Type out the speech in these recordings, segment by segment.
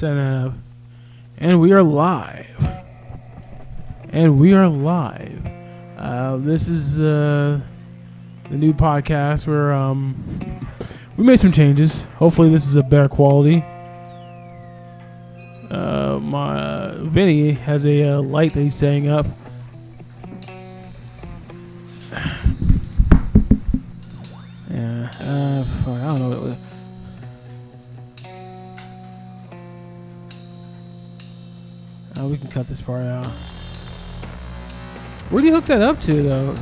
Set that up. And we are live. This is the new podcast where we made some changes. Hopefully this is a better quality. My Vinny has a light that he's setting up. Yeah, I don't know what it was. We can cut this part out. Where do you hook that up to, though?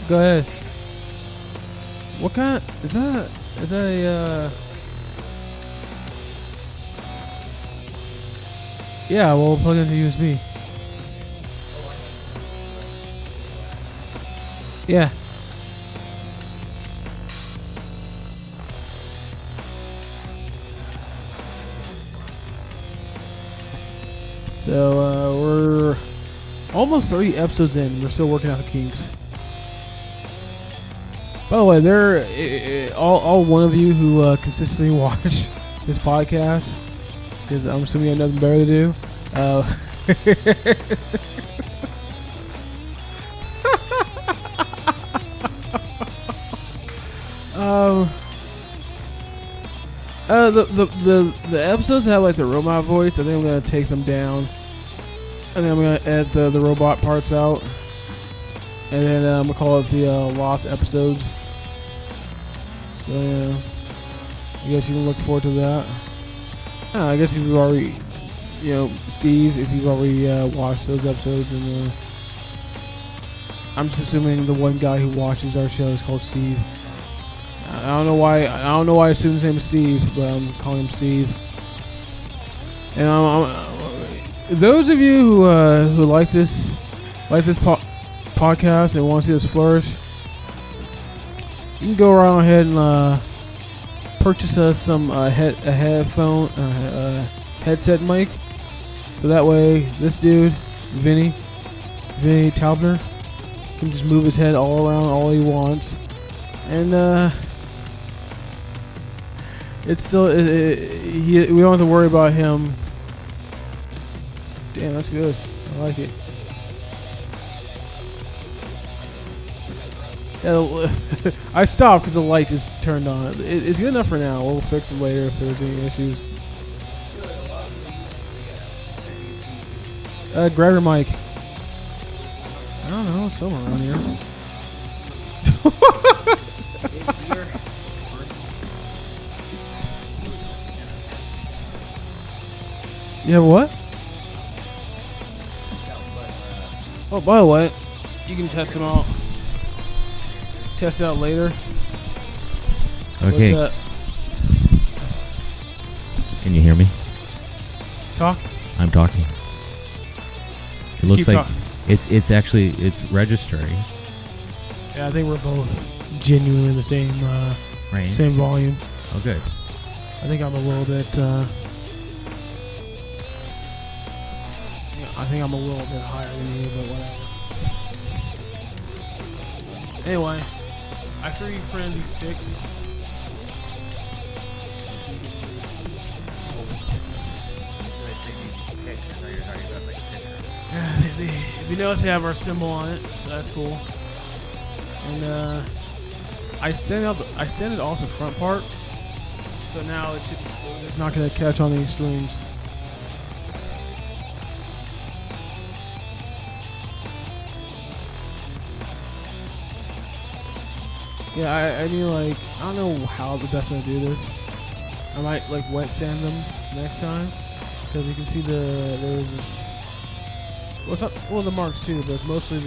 Go ahead. What kind? Is that a? Yeah, we'll plug it into USB. Yeah. So we're almost 30 episodes in. We're still working out the kinks. By the way, all one of you who consistently watch this podcast, because I'm assuming you have nothing better to do. The episodes that have like the robot voice, I think I'm gonna take them down, and then I'm gonna edit the robot parts out, and then I'm gonna call it the lost episodes. So yeah, I guess you can look forward to that. I guess if you've already, Steve, if you've already watched those episodes, and I'm just assuming the one guy who watches our show is called Steve. I don't know why I assume his name is Steve, but I'm calling him Steve. And those of you who like this podcast and want to see us flourish, you can go right ahead and purchase us some headphone headset mic, so that way this dude Vinny Taubner can just move his head all around all he wants, and it's still we don't have to worry about him. Damn, that's good. I like it. Yeah, I stopped because the light just turned on. It's good enough for now. We'll fix it later if there's any issues. Grab your mic. I don't know, somewhere around here. You have what? Oh, by the way, you can test them out. Test it out later. Okay. Can you hear me? Talk. I'm talking. It looks like talking. it's actually registering. Yeah, I think we're both genuinely the same Range. Same volume. Oh, good. I think I'm a little bit. I think I'm a little bit higher than you, but whatever. Anyway, after you printed these pics, if you notice, they have our symbol on it, so that's cool. And I sent it off the front part, so now it should be smooth. It's not going to catch on any strings. Yeah, I mean, like, I don't know how the best way to do this. I might, like, wet sand them next time, because you can see there's this, well, it's not, well, the marks too, but it's mostly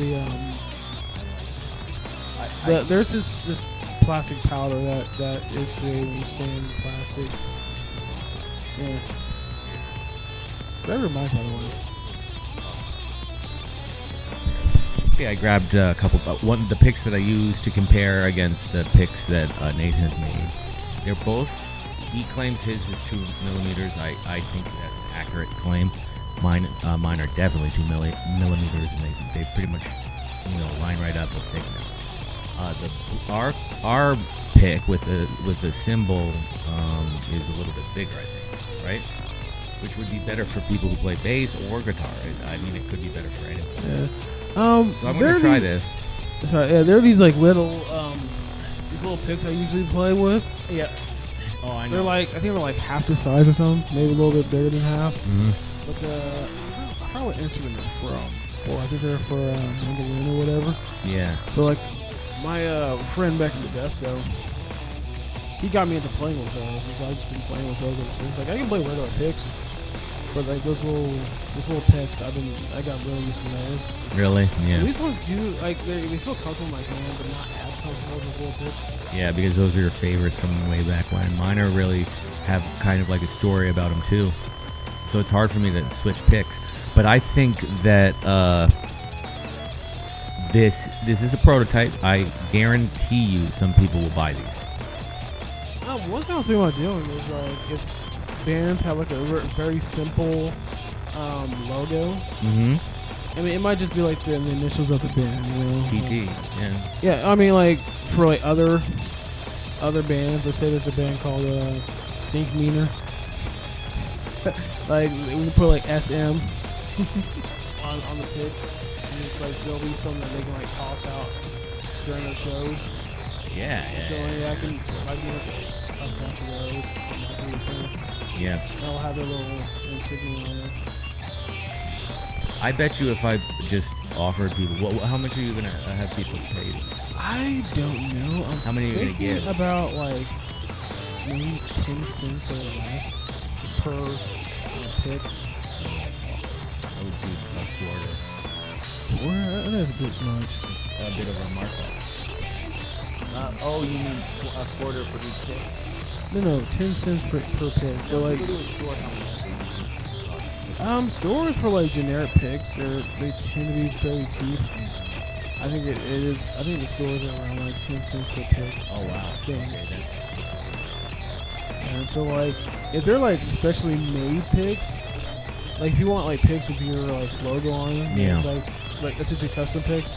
there's this plastic powder that is created with sand and plastic. Yeah. Grab your mic, by the way. Okay, I grabbed a couple. The pics that I used to compare against the pics that Nathan's made. They're both. He claims his is 2 millimeters. I think that's an accurate claim. Mine are definitely 2 millimeters, and they pretty much line right up with thickness. our pick with the cymbal is a little bit bigger, I think, right? Which would be better for people who play bass or guitar. I mean, it could be better for anyone. Yeah. So I'm gonna try this. Sorry, yeah, there are these like little picks I usually play with. Yeah. Oh, I know. They're like, I think they're like half the size or something, maybe a little bit bigger than half. Mm-hmm. But I forgot what instrument they're from. Well, I think they're for mandolin or whatever. Yeah. But like my friend back in the desk, though, he got me into playing with those. So I've just been playing with those ever since. Like I can play regular picks, but like those little picks, I got really used to those. Really? Yeah. So these ones do like they feel comfortable in my hand, but not as comfortable as those little picks. Yeah, because those are your favorites from way back when. Mine are really have kind of like a story about them too. So it's hard for me to switch picks. But I think that this is a prototype. I guarantee you some people will buy these. One thing I was thinking about doing is like if bands have like a very simple logo. Mm-hmm. I mean, it might just be like the initials of the band, you know. TT, yeah. Yeah, I mean, like for like other bands, let's say there's a band called Stink Meaner. Like we can put like SM on the pick, and it's like there'll be something that they can like toss out during their shows. Yeah. So yeah, I can do like a bunch of those. Yeah. They'll have their little insignia on it. I bet you if I just offered people, how much are you gonna have people pay? I don't know. How many are you gonna give? About like maybe 10 cents or less per pick. I would do a quarter. That's a bit much. A bit of a markup. Oh, you mean a quarter for each pick? No, 10 cents per pick. But like, stores for like generic picks, they tend to be fairly cheap. I think it is. I think the stores are around like 10 cents per pick. Oh wow. Yeah. Okay, And so like, if they're like specially made picks, like if you want like picks with your like logo on them, Yeah. it's like essentially custom picks.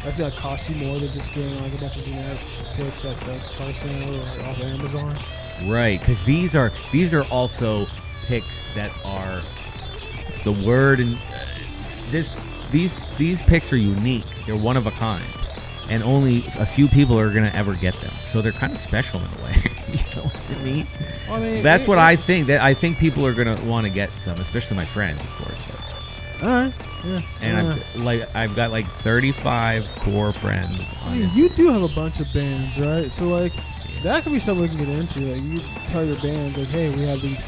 That's gonna cost you more than just getting like a bunch of generic picks at the car center or off Amazon. right, because these are also picks that are the word and these picks are unique. They're one of a kind, and only a few people are gonna ever get them. So they're kind of special in a way. You know what I mean? I mean, that's what I think. That I think people are gonna want to get some, especially my friends, of course. But. All right. Yeah. And I've got like 35 core friends. I mean, you do have a bunch of bands, right? So like, that could be something we can get into. Like, you tell your band, like, hey, we have these.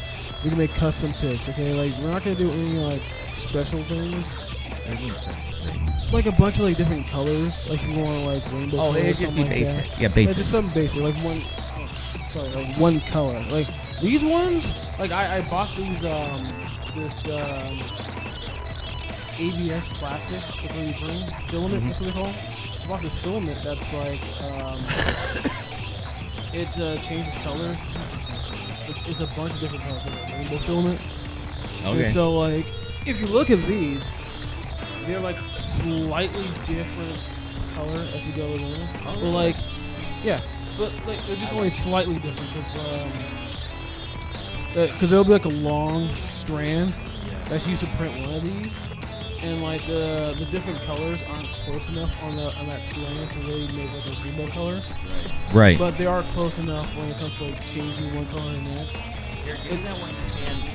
We can make custom picks. Okay, like we're not gonna do any like special things. Like a bunch of like different colors. Like you want like rainbow. Oh, colors, it'd just be like basic. that. Yeah, basic. Like, just something basic. Like one color. Like these ones. Like I bought these this ABS plastic, the 3D printing filament. That's what they call it. I bought this filament that's like it changes colors. It's a bunch of different colors, like rainbow filament. Okay. And so like, if you look at these, they're like slightly different color as you go along. Oh. But like, yeah, but like they're just only slightly different because there'll be like a long strand that's used to print one of these. And like the different colors aren't close enough on that strand to really make like a rainbow color. Right. But they are close enough when it comes to like changing one color to the next.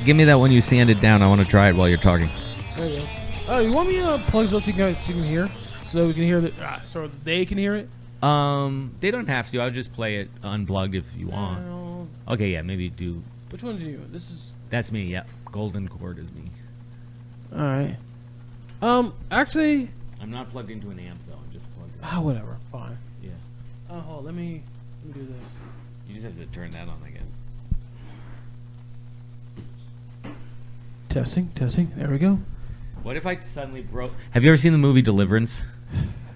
Give me that one you sanded down. I want to try it while you're talking. There you go. Oh, you want me to plug this up so you can hear? So we can hear it. So they can hear it? They don't have to. I'll just play it unplugged if you want. Okay, yeah, maybe do. Which one do you? This is. That's me. Yeah, golden cord is me. All right. Actually. I'm not plugged into an amp though. I'm just plugged in. Whatever. Fine. Yeah. Hold on. Let me do this. You just have to turn that on, I guess. Testing. There we go. What if I suddenly broke? Have you ever seen the movie Deliverance?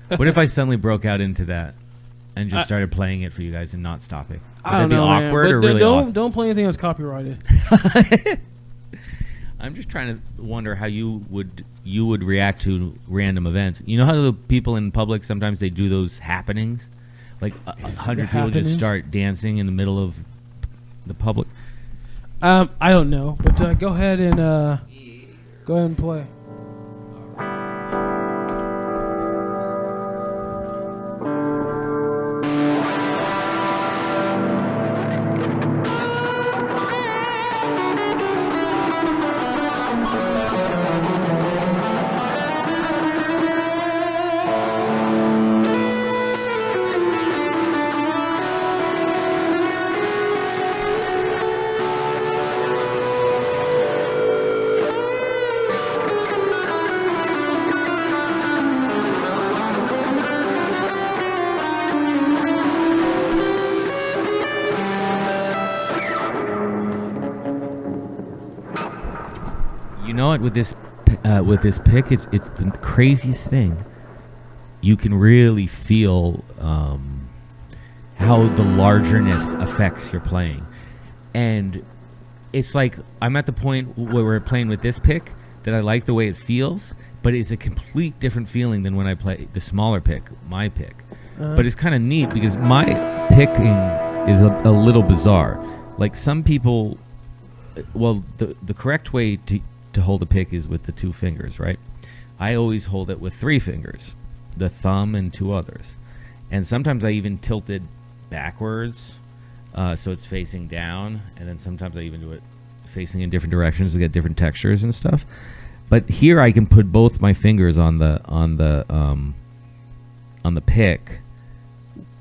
What if I suddenly broke out into that and just started playing it for you guys and not stopping? Would I don't that be know, awkward man. or But really don't awesome? don't play anything that's copyrighted. I'm just trying to wonder how you would react to random events. You know how the people in public sometimes they do those happenings like 100 people happenings? just start dancing in the middle of the public? I don't know, but go ahead and play. You know what? With this pick, it's the craziest thing. You can really feel how the largeness affects your playing, and it's like I'm at the point where we're playing with this pick that I like the way it feels, but it's a complete different feeling than when I play the smaller pick, my pick. But it's kind of neat because my picking is a little bizarre. Like some people, well, the correct way to hold a pick is with the 2 fingers, right? I always hold it with 3 fingers, the thumb and 2 others. And sometimes I even tilt it backwards, so it's facing down, and then sometimes I even do it facing in different directions to get different textures and stuff. But here I can put both my fingers on the pick,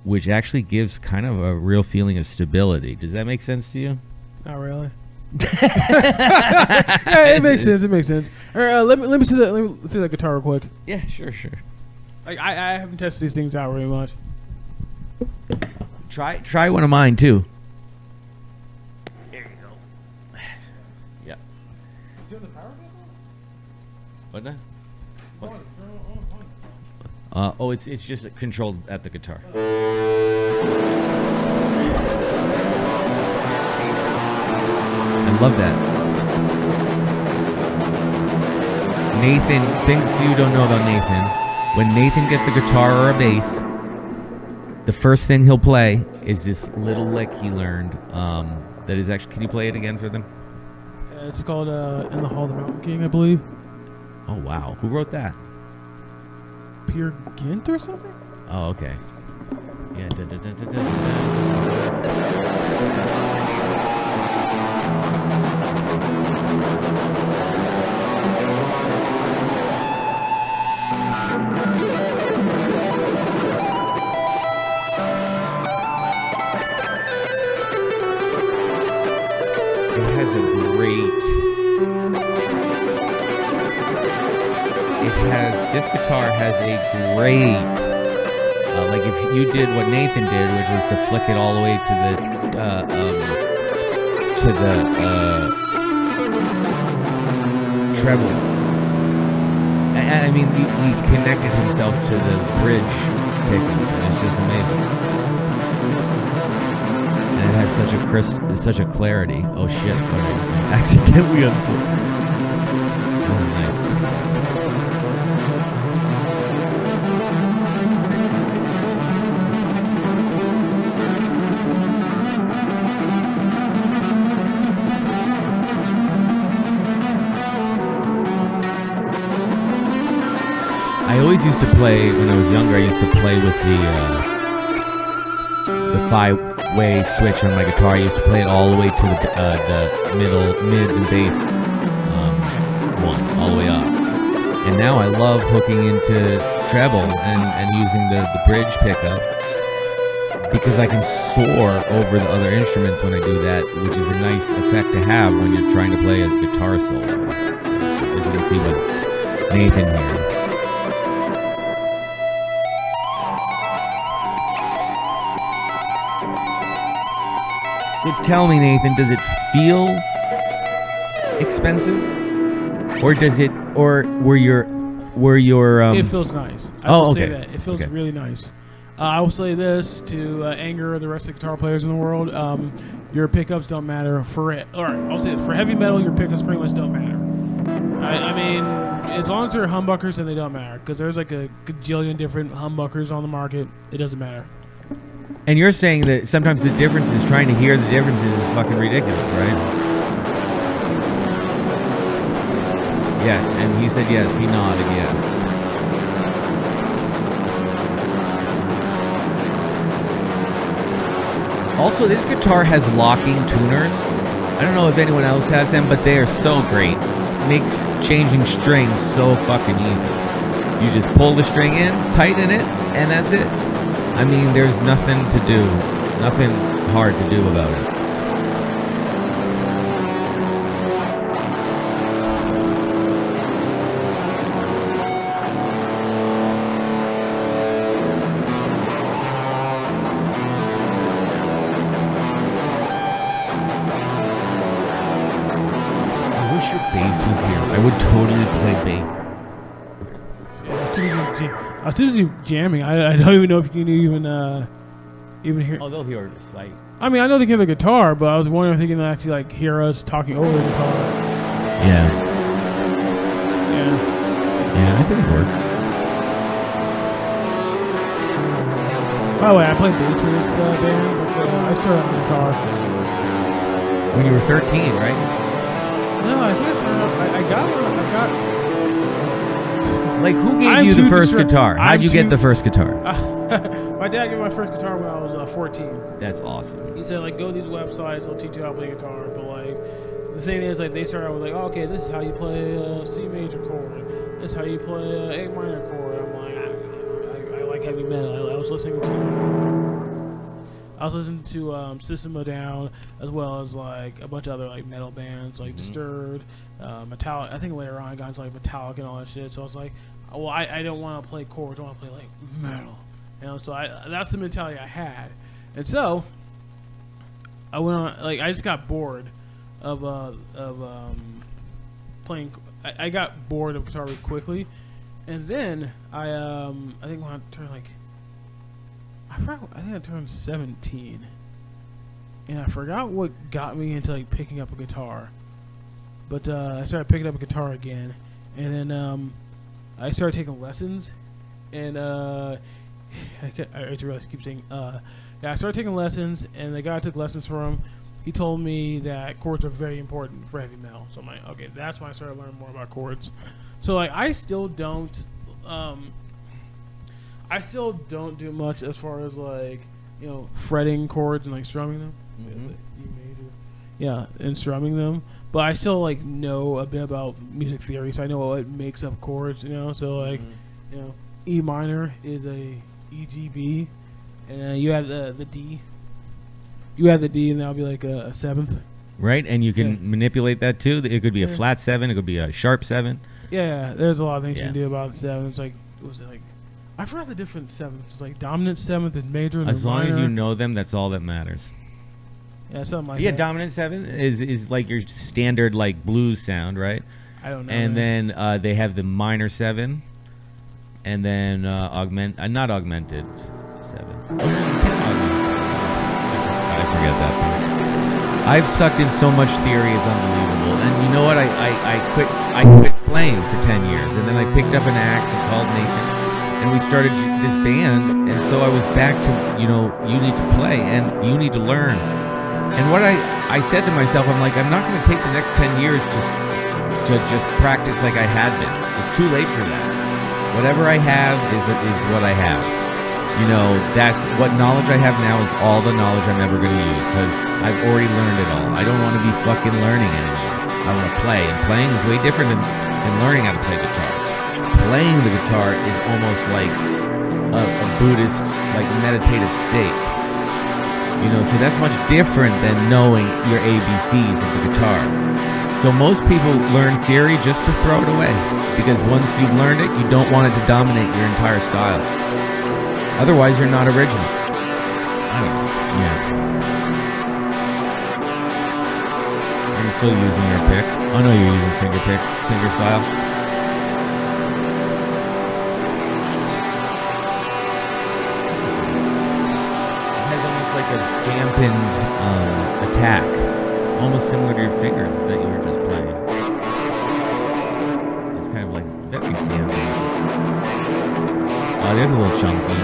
which actually gives kind of a real feeling of stability. Does that make sense to you? Not really. Yeah, it makes sense. It makes sense. All right, let me see that. Let me see that guitar real quick. Yeah, sure. Like I haven't tested these things out really much. Try one of mine too. There you go. Yeah. What now? What? It's just controlled at the guitar. I love that. Nathan, things you don't know about Nathan. When Nathan gets a guitar or a bass, the first thing he'll play is this little lick he learned. That is actually. Can you play it again for them? It's called "In the Hall of the Mountain King," I believe. Oh wow, who wrote that? Peer Gynt or something? Oh okay. Yeah. This guitar has a great, like if you did what Nathan did, which was to flick it all the way to the treble. I mean, he connected himself to the bridge picking. It's just amazing. And it has such a clarity. Oh shit! Sorry, accidentally unplugged. Oh, nice. I always used to play, when I was younger, I used to play with the 5-way switch on my guitar. I used to play it all the way to the mids and bass one, all the way up. And now I love hooking into treble and using the bridge pickup because I can soar over the other instruments when I do that, which is a nice effect to have when you're trying to play a guitar solo. So, as you can see with Nathan here. So tell me, Nathan, does it feel expensive, or does it, or were your It feels nice. I will say that it feels really nice. I will say this to anger the rest of the guitar players in the world: your pickups don't matter I'll say this, for heavy metal, your pickups pretty much don't matter. I mean, as long as they're humbuckers, then they don't matter because there's like a gajillion different humbuckers on the market. It doesn't matter. And you're saying that sometimes the differences, trying to hear the differences is fucking ridiculous, right? Yes, and he said yes. He nodded yes. Also, this guitar has locking tuners. I don't know if anyone else has them, but they are so great. Makes changing strings so fucking easy. You just pull the string in, tighten it, and that's it. I mean, there's nothing to do. Nothing hard to do about it. I wish your bass was here. I would totally play bass. I was too busy jamming. I don't even know if you can even hear. Oh, they'll hear it like. I mean, I know they can hear the guitar, but I was wondering if they can actually like hear us talking over the guitar. Yeah. Yeah. Yeah, I think it works. By the way, I played bass for this band, but I started on guitar. When you were 13, right? No, I think I started off. I got one. Like, who gave you the first guitar? How'd you get the first guitar? My dad gave me my first guitar when I was 14. That's awesome. He said, like, go to these websites, they'll teach you how to play guitar. But, like, the thing is, like, they started out with, like, oh, okay, this is how you play a C major chord. This is how you play a A minor chord. I'm like, I like heavy metal. I was listening to System of a Down, as well as, like, a bunch of other, like, metal bands, like Disturbed, Metallic. I think later on I got into, like, Metallic and all that shit. So I was like, well, I don't want to play chords. I want to play, like, metal. You know, so that's the mentality I had. And so I went on, like, I just got bored of playing. I got bored of guitar really quickly, and then I think when I turned I think I turned 17, and I forgot what got me into like picking up a guitar, but I started picking up a guitar again, and then I started taking lessons, and I realize I keep saying yeah, I started taking lessons, and the guy I took lessons from, he told me that chords are very important for heavy metal. So I'm like, okay, that's when I started learning more about chords. So like, I still don't do much as far as like, you know, fretting chords and like strumming them. Mm-hmm. Yeah, and strumming them. But I still like know a bit about music theory, so I know what makes up chords. You know, so like, you know, E minor is a E G B, and you have the D. You have the D, and that'll be like a seventh. Right, and you can manipulate that too. It could be a flat 7. It could be a sharp 7. Yeah, there's a lot of things you can do about the 7. It's like, what was it like? I forgot the different 7ths. It's like dominant 7th and major. And as long minor. as you know them, that's all that matters. Yeah, something like that. Yeah, dominant 7 is like your standard like blues sound, right? I don't know. And then they have the minor 7, and then not augmented 7. I forget that part. I've sucked in so much theory, it's unbelievable. And you know what? I quit playing for 10 years, and then I picked up an axe and called Nathan, and we started this band. And so I was back to, you know, you need to play and you need to learn. And what I said to myself, I'm like, I'm not going to take the next 10 years to just practice like I had been. It's too late for that. Whatever I have is what I have. You know, that's what knowledge I have now is all the knowledge I'm ever going to use, because I've already learned it all. I don't want to be fucking learning anymore. I want to play, and playing is way different than learning how to play guitar. Playing the guitar is almost like a Buddhist, like meditative state. You know, so that's much different than knowing your ABCs of the guitar. So most people learn theory just to throw it away, because once you've learned it, you don't want it to dominate your entire style. Otherwise, you're not original. I don't know. Yeah. Are you still using your pick? Oh no, you're using finger style. It has almost like a dampened attack, almost similar to your fingers that you were just playing. It's kind of like very dampened. There's a little chunky.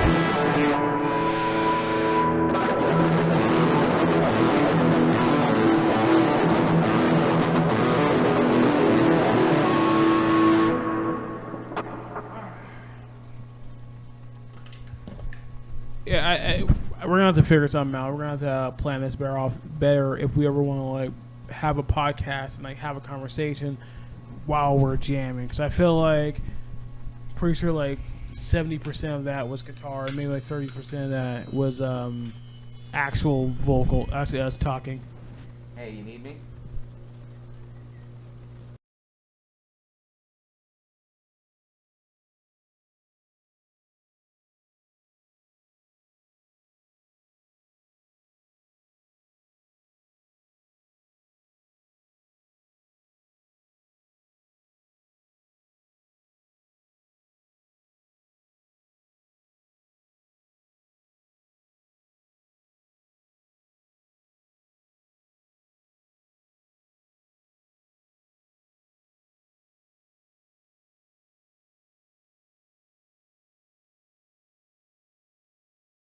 have to figure something out. We're gonna have to plan this better if we ever want to like have a podcast and like have a conversation while we're jamming. Because I feel like pretty sure like 70% of that was guitar, and maybe like 30% of that was actual vocal. Actually, us talking. Hey, you need me?